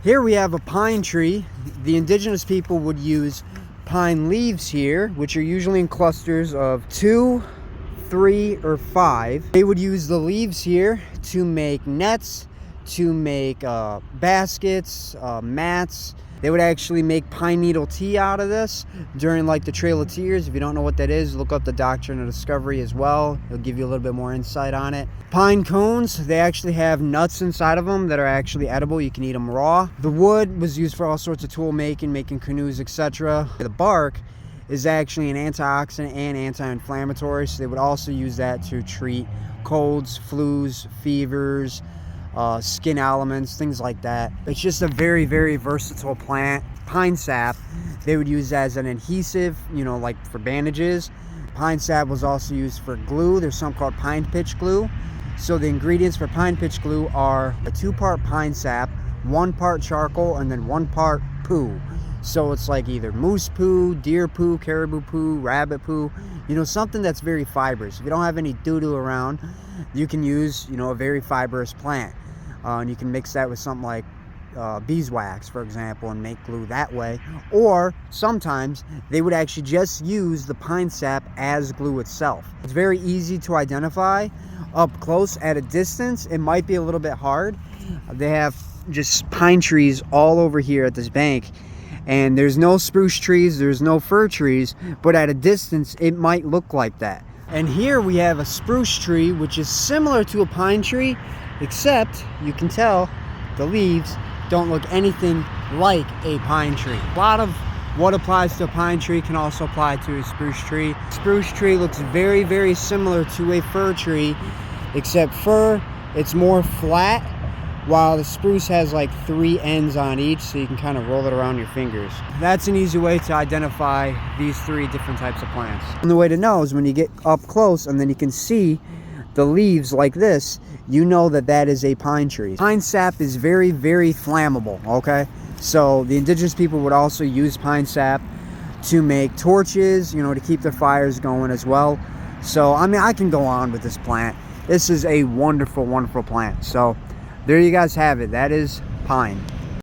Here we have a pine tree. The indigenous people would use pine leaves here, which are usually in clusters of 2, 3, or 5. They would use the leaves here to make nets, to make baskets, mats. They would actually make pine needle tea out of this during like the Trail of Tears. If you don't know what that is, look up the Doctrine of Discovery as well. It'll give you a little bit more insight on it. Pine cones, they actually have nuts inside of them that are actually edible. You can eat them raw. The wood was used for all sorts of tool making canoes, etc. The bark is actually an antioxidant and anti-inflammatory, so they would also use that to treat colds, flus, fevers, skin elements, things like that. It's just a very, very versatile plant. Pine sap, they would use as an adhesive, like for bandages. Pine sap was also used for glue. There's something called pine pitch glue. So the ingredients for pine pitch glue are a 2-part pine sap, 1 part charcoal, and then 1 part poo. So it's like either moose poo, deer poo, caribou poo, rabbit poo, something that's very fibrous. If you don't have any doo-doo around, you can use, a very fibrous plant. And you can mix that with something like beeswax, for example, and make glue that way. Or sometimes they would actually just use the pine sap as glue itself. It's very easy to identify up close. At a distance, it might be a little bit hard. They have just pine trees all over here at this bank. And there's no spruce trees, there's no fir trees, but at a distance, it might look like that. And here we have a spruce tree, which is similar to a pine tree, except you can tell the leaves don't look anything like a pine tree. A lot of what applies to a pine tree can also apply to a spruce tree. Spruce tree looks very, very similar to a fir tree, except fir, it's more flat, while the spruce has like 3 ends on each, so you can kind of roll it around your fingers. That's an easy way to identify these 3 different types of plants. And the way to know is when you get up close and then you can see the leaves like this, you know that that is a pine tree. Pine sap is very, very flammable, okay? So the indigenous people would also use pine sap to make torches, to keep their fires going as well. So, I can go on with this plant. This is a wonderful, wonderful plant. So there you guys have it. That is pine.